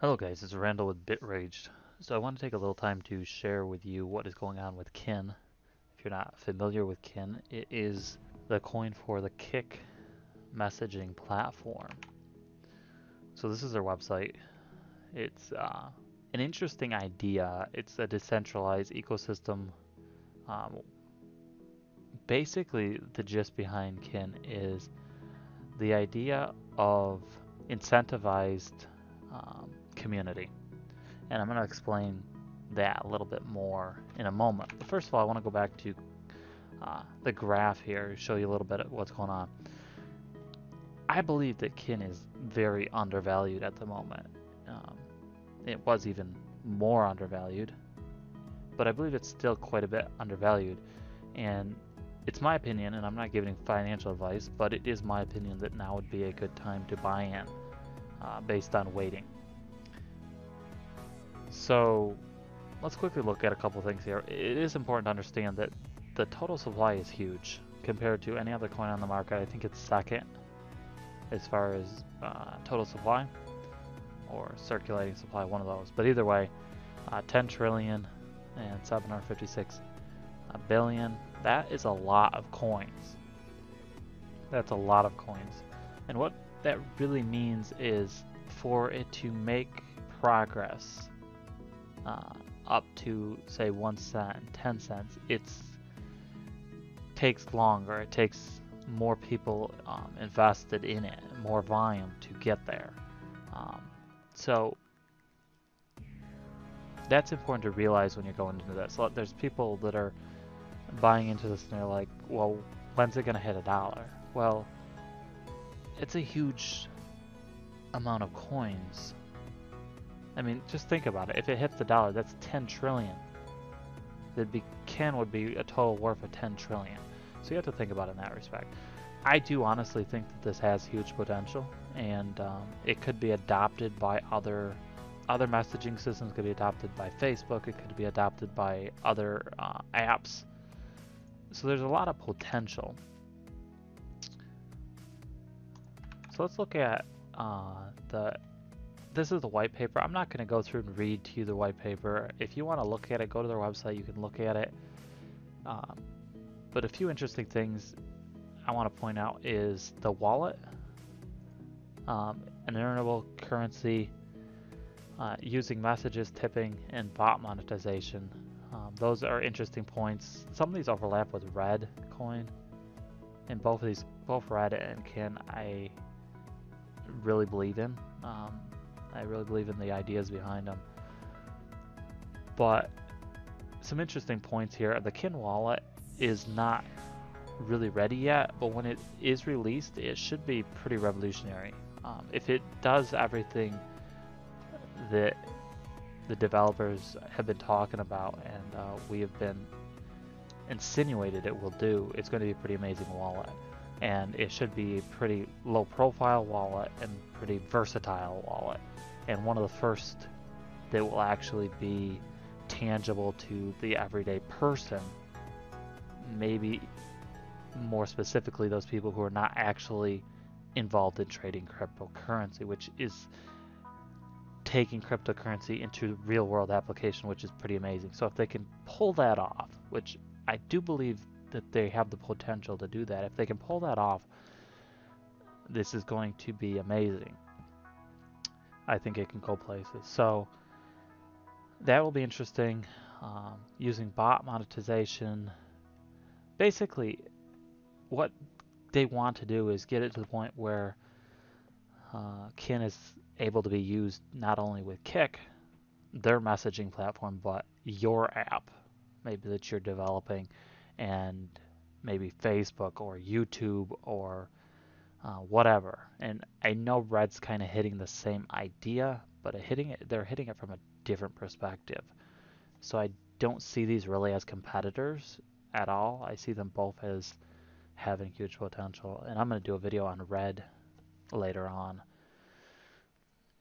Hello guys, it's Randall with Bitraged. So I want to take a little time to share with you what is going on with KIN. If you're not familiar with KIN, it is the coin for the KIK messaging platform. So this is their website. It's an interesting idea. It's a decentralized ecosystem. Um, Basically, the gist behind KIN is the idea of incentivized community. And I'm going to explain that a little bit more in a moment. But first of all, I want to go back to the graph here, show you a little bit of what's going on. I believe that KIN is very undervalued at the moment. Um, it was even more undervalued, but I believe it's still quite a bit undervalued. And it's my opinion, and I'm not giving financial advice, but it is my opinion that now would be a good time to buy in based on waiting. So let's quickly look at a couple things here. It is important to understand that the total supply is huge compared to any other coin on the market. I think it's second as far as total supply or circulating supply, one of those. But either way, 10 trillion and 756 billion, that is a lot of coins. That's a lot of coins. And what that really means is for it to make progress up to say 1 cent, 10 cents, it takes longer. It takes more people invested in it, more volume to get there. So that's important to realize when you're going into this. There's people that are buying into this and they're like, well, when's it going to hit $1? Well, it's a huge amount of coins. I mean, just think about it. If it hits $1, that's 10 trillion. KIN would be a total worth of 10 trillion. So you have to think about it in that respect. I do honestly think that this has huge potential, and it could be adopted by other messaging systems. Could be adopted by Facebook. It could be adopted by other apps. So there's a lot of potential. So let's look at this is the white paper. I'm not going to go through and read to you the white paper. If you want to look at it, go to their website. You can look at it. But a few interesting things I want to point out is the wallet, an earnable currency using messages, tipping, and bot monetization. Those are interesting points. Some of these overlap with Reddcoin, and both Red and KIN, I really believe in. I really believe in the ideas behind them. But some interesting points here. The KIN wallet is not really ready yet, but when it is released, it should be pretty revolutionary. If it does everything that the developers have been talking about and we have been insinuated it will do, it's going to be a pretty amazing wallet. And it should be a pretty low profile wallet and pretty versatile wallet. And one of the first that will actually be tangible to the everyday person, maybe more specifically those people who are not actually involved in trading cryptocurrency, which is taking cryptocurrency into real world application, which is pretty amazing. So if they can pull that off, which I do believe that they have the potential to do that, if they can pull that off, this is going to be amazing. I think it can go places. So that will be interesting. Using bot monetization. Basically, what they want to do is get it to the point where KIN is able to be used not only with KIK, their messaging platform, but your app, maybe that you're developing, and maybe Facebook or YouTube or whatever. And I know Red's kind of hitting the same idea, but they're hitting it from a different perspective. So I don't see these really as competitors at all. I see them both as having huge potential. And I'm going to do a video on Red later on.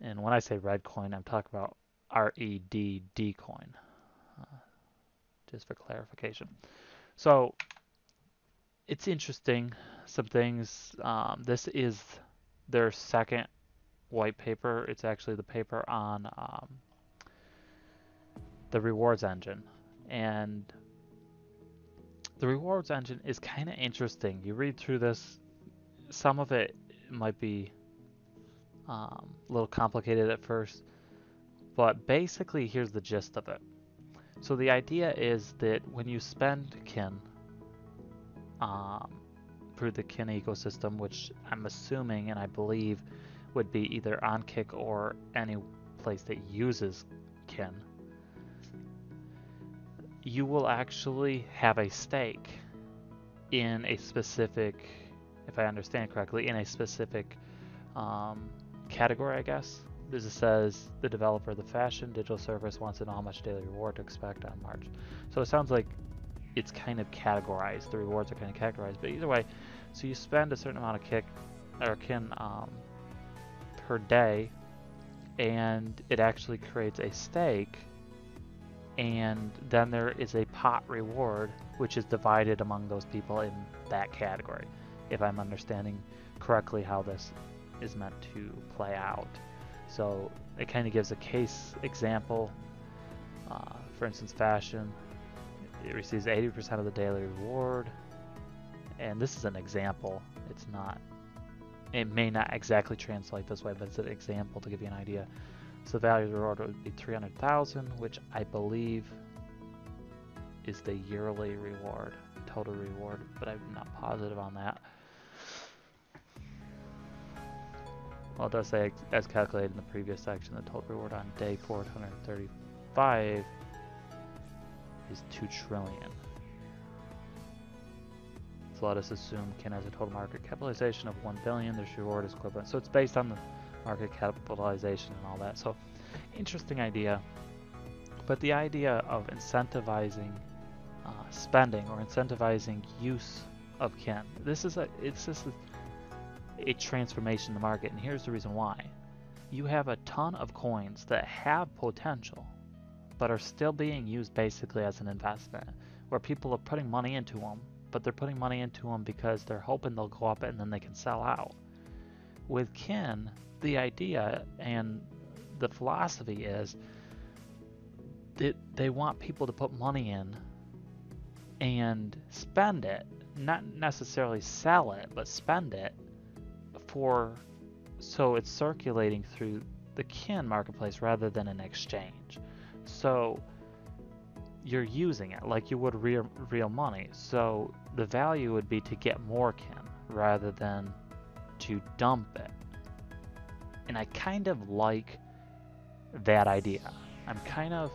And when I say Reddcoin, I'm talking about REDD coin, just for clarification. So it's interesting, some things. This is their second Whitepaper. It's actually the paper on the rewards engine. And the rewards engine is kind of interesting. You read through this, some of it might be a little complicated at first, but basically here's the gist of it. So the idea is that when you spend kin through the kin ecosystem, which I'm assuming and I believe would be either on KIK or any place that uses kin, you will actually have a stake in a specific, if I understand correctly, in a specific category, I guess. This says the developer of the fashion digital service wants to know how much daily reward to expect on March. So it sounds like it's kind of categorized. The rewards are kind of categorized, but either way, so you spend a certain amount of KIK or kin per day, and it actually creates a stake, and then there is a pot reward which is divided among those people in that category, if I'm understanding correctly how this is meant to play out. So it kind of gives a case example. For instance, fashion, it receives 80% of the daily reward, and this is an example. It's not, it may not exactly translate this way, but it's an example to give you an idea. So the value of the reward would be 300,000, which I believe is the yearly reward, total reward, but I'm not positive on that. Well, it does say, as calculated in the previous section, the total reward on day 435 is 2 trillion. So let us assume kin has a total market capitalization of 1 billion. This reward is equivalent. So it's based on the market capitalization and all that. So interesting idea. But the idea of incentivizing spending or incentivizing use of kin, it's just a transformation in the market, and here's the reason why. You have a ton of coins that have potential but are still being used basically as an investment, where people are putting money into them, but they're putting money into them because they're hoping they'll go up and then they can sell out. With kin, the idea and the philosophy is that they want people to put money in and spend it, not necessarily sell it, but spend it, so it's circulating through the kin marketplace rather than an exchange. So you're using it like you would real money. So the value would be to get more kin rather than to dump it. And I kind of like that idea. I'm kind of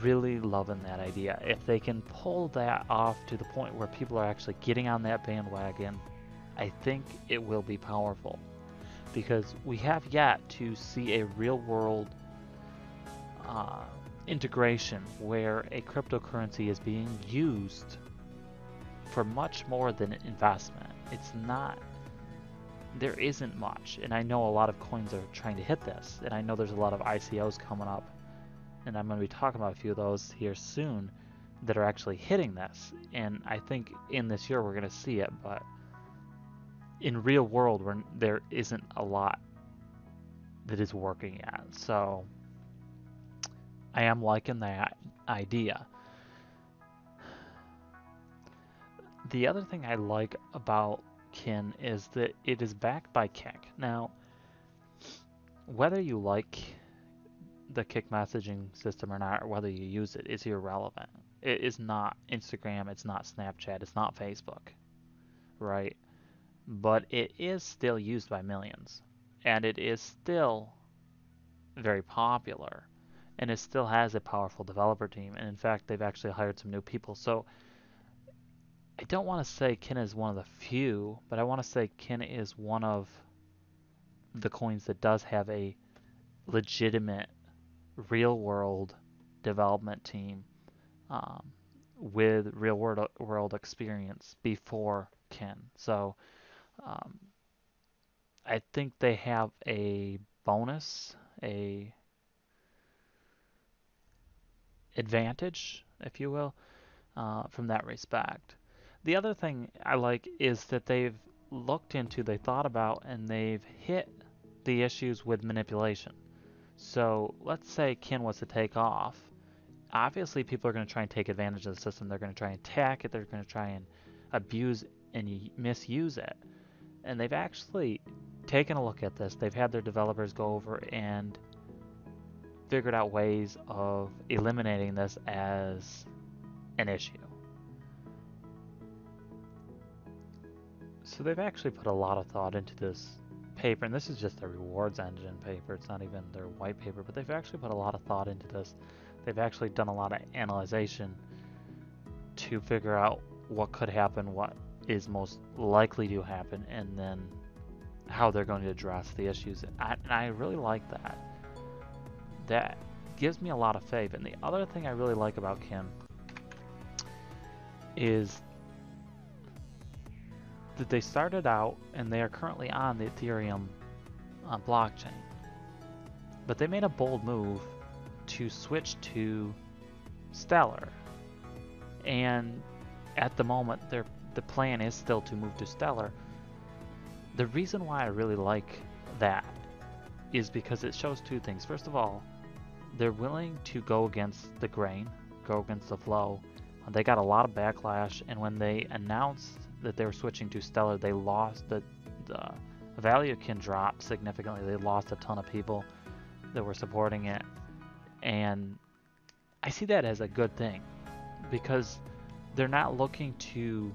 really loving that idea. If they can pull that off to the point where people are actually getting on that bandwagon, I think it will be powerful, because we have yet to see a real world integration where a cryptocurrency is being used for much more than investment. It's not, there isn't much, and I know a lot of coins are trying to hit this, and I know there's a lot of ICOs coming up, and I'm going to be talking about a few of those here soon that are actually hitting this, and I think in this year we're going to see it, but in real world, there isn't a lot that is working yet. So I am liking that idea. The other thing I like about kin is that it is backed by KIK. Now, whether you like the KIK messaging system or not, or whether you use it, is irrelevant. It is not Instagram, it's not Snapchat, it's not Facebook, right? But it is still used by millions, and it is still very popular, and it still has a powerful developer team, and in fact they've actually hired some new people. So I don't want to say kin is one of the few, but I want to say kin is one of the coins that does have a legitimate real world development team with real world experience before kin. So I think they have a bonus, a advantage, if you will, from that respect. The other thing I like is that they've looked into, they thought about, and they've hit the issues with manipulation. So let's say Kin was to take off. Obviously, people are going to try and take advantage of the system. They're going to try and attack it. They're going to try and abuse and misuse it. And they've actually taken a look at this. They've had their developers go over and figured out ways of eliminating this as an issue. So they've actually put a lot of thought into this paper, and this is just their rewards engine paper. It's not even their white paper, but they've actually put a lot of thought into this. They've actually done a lot of analyzation to figure out what could happen, what is most likely to happen, and then how they're going to address the issues. And I really like that. That gives me a lot of faith. And the other thing I really like about Kin is that they started out, and they are currently on the Ethereum blockchain. But they made a bold move to switch to Stellar. And at the moment, the plan is still to move to Stellar. The reason why I really like that is because it shows two things. First of all, they're willing to go against the grain, go against the flow. They got a lot of backlash, and when they announced that they were switching to Stellar, they lost the value can drop significantly. They lost a ton of people that were supporting it, and I see that as a good thing because they're not looking to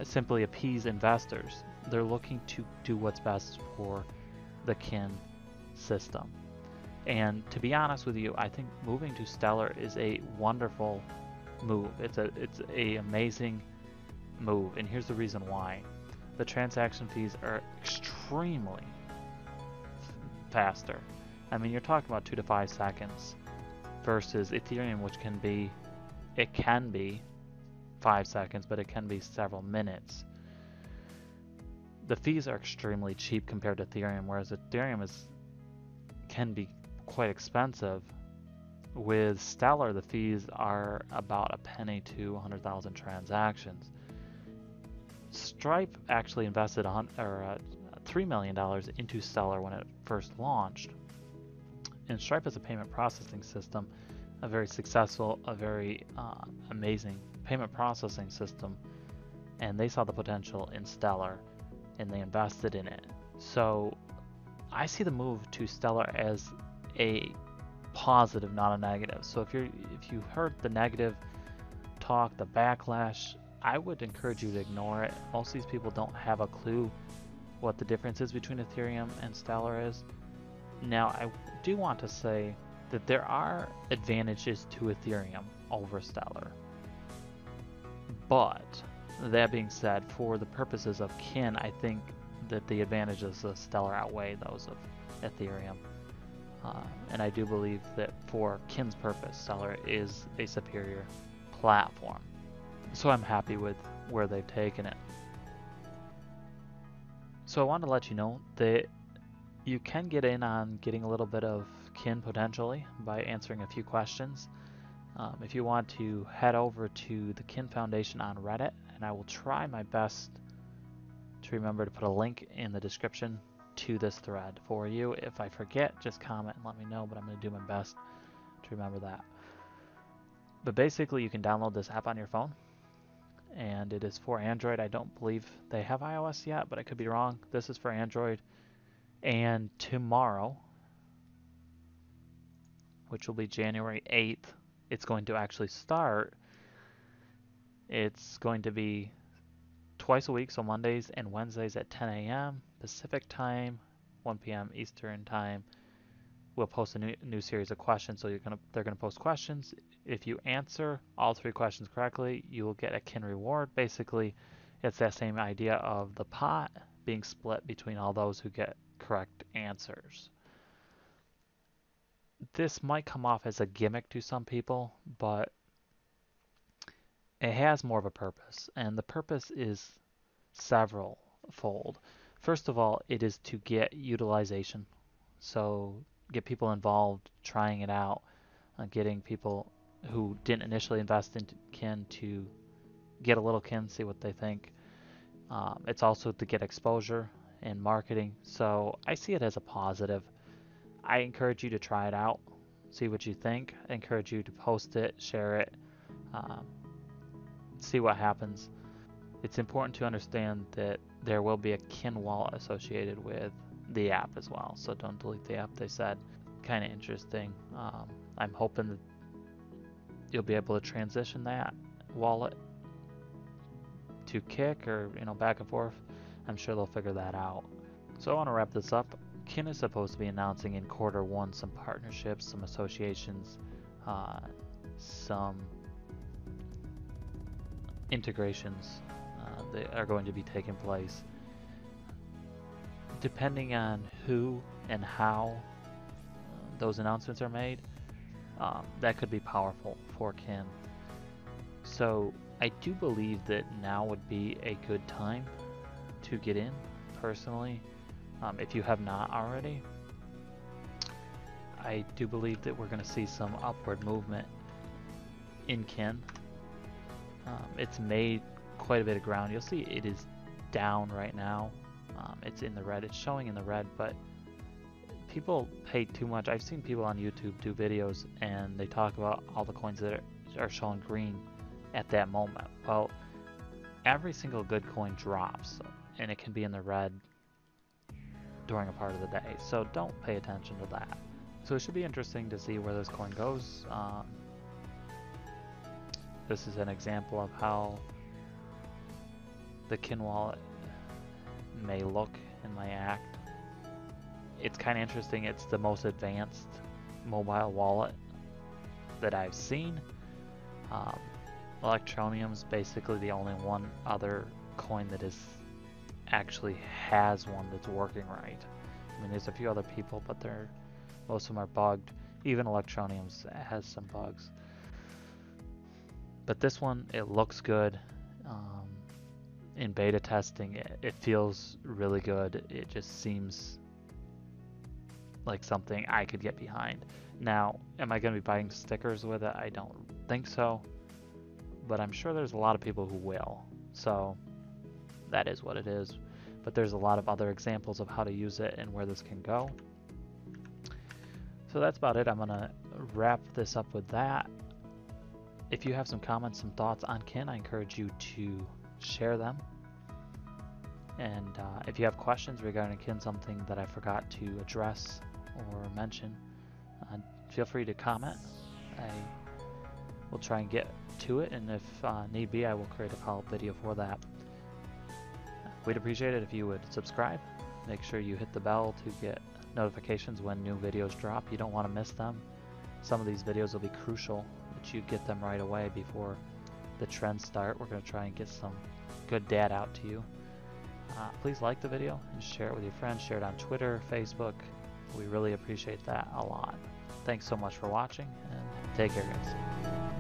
simply appease investors. They're looking to do what's best for the Kin system. And to be honest with you, I think moving to Stellar is a wonderful move. It's a amazing move, and here's the reason why. The transaction fees are extremely faster. I mean, you're talking about 2 to 5 seconds versus Ethereum, which can be 5 seconds, but it can be several minutes. The fees are extremely cheap compared to Ethereum, whereas Ethereum can be quite expensive. With Stellar, the fees are about a penny to 100,000 transactions. Stripe actually invested $3 million into Stellar when it first launched. And Stripe is a payment processing system, a very successful, a very amazing payment processing system. And they saw the potential in Stellar, and they invested in it. So I see the move to Stellar as a positive, not a negative. So if you heard the negative talk, the backlash, I would encourage you to ignore it. Most of these people don't have a clue what the difference is between Ethereum and Stellar is. Now, I do want to say that there are advantages to Ethereum over Stellar. But that being said, for the purposes of Kin, I think that the advantages of Stellar outweigh those of Ethereum. And I do believe that for Kin's purpose, Stellar is a superior platform. So I'm happy with where they've taken it. So I want to let you know that you can get in on getting a little bit of Kin potentially by answering a few questions. If you want to head over to the Kin Foundation on Reddit, and I will try my best to remember to put a link in the description to this thread for you. If I forget, just comment and let me know, but I'm going to do my best to remember that. But basically, you can download this app on your phone, and it is for Android. I don't believe they have iOS yet, but I could be wrong. This is for Android. And tomorrow, which will be January 8th, it's going to actually start. It's going to be twice a week, so Mondays and Wednesdays at 10 a.m. Pacific time, 1 p.m. Eastern time. We'll post a new series of questions, so they're gonna post questions. If you answer all 3 questions correctly, you will get a Kin reward. Basically, it's that same idea of the pot being split between all those who get correct answers. This might come off as a gimmick to some people, but it has more of a purpose, and the purpose is several-fold. First of all, it is to get utilization, so get people involved, trying it out, getting people who didn't initially invest into Kin to get a little Kin, see what they think. It's also to get exposure and marketing, so I see it as a positive. I encourage you to try it out, see what you think. I encourage you to post it, share it, um, see what happens. It's important to understand that there will be a kin wallet associated with the app as well, so don't delete the app, they said. Kind of interesting. I'm hoping that you'll be able to transition that wallet to KIK, or back and forth. I'm sure they'll figure that out. So I want to wrap this up. Kin is supposed to be announcing in Q1 some partnerships, some associations, some integrations that are going to be taking place. Depending on who and how those announcements are made, that could be powerful for Kin. So I do believe that now would be a good time to get in, personally. If you have not already, I do believe that we're going to see some upward movement in Kin. It's made quite a bit of ground. You'll see it is down right now. It's in the red. It's showing in the red, but people pay too much. I've seen people on YouTube do videos and they talk about all the coins that are showing green at that moment. Well, every single good coin drops, and it can be in the red during a part of the day, so don't pay attention to that. So it should be interesting to see where this coin goes. This is an example of how the Kin wallet may look and may act. It's kind of interesting. It's the most advanced mobile wallet that I've seen. Electroneum's basically the only one other coin that actually has one that's working right. I mean, there's a few other people, but most of them are bugged. Even Electroneum's has some bugs. But this one, it looks good. In beta testing, it feels really good. It just seems like something I could get behind. Now, am I going to be buying stickers with it? I don't think so, but I'm sure there's a lot of people who will. So that is what it is. But there's a lot of other examples of how to use it and where this can go. So that's about it. I'm going to wrap this up with that. If you have some comments, some thoughts on Kin, I encourage you to share them. And if you have questions regarding Kin, something that I forgot to address or mention, feel free to comment. I will try and get to it, and if need be, I will create a follow-up video for that. We'd appreciate it if you would subscribe. Make sure you hit the bell to get notifications when new videos drop. You don't want to miss them. Some of these videos will be crucial that you get them right away before the trends start. We're going to try and get some good data out to you. Please like the video and share it with your friends. Share it on Twitter, Facebook. We really appreciate that a lot. Thanks so much for watching, and take care, guys.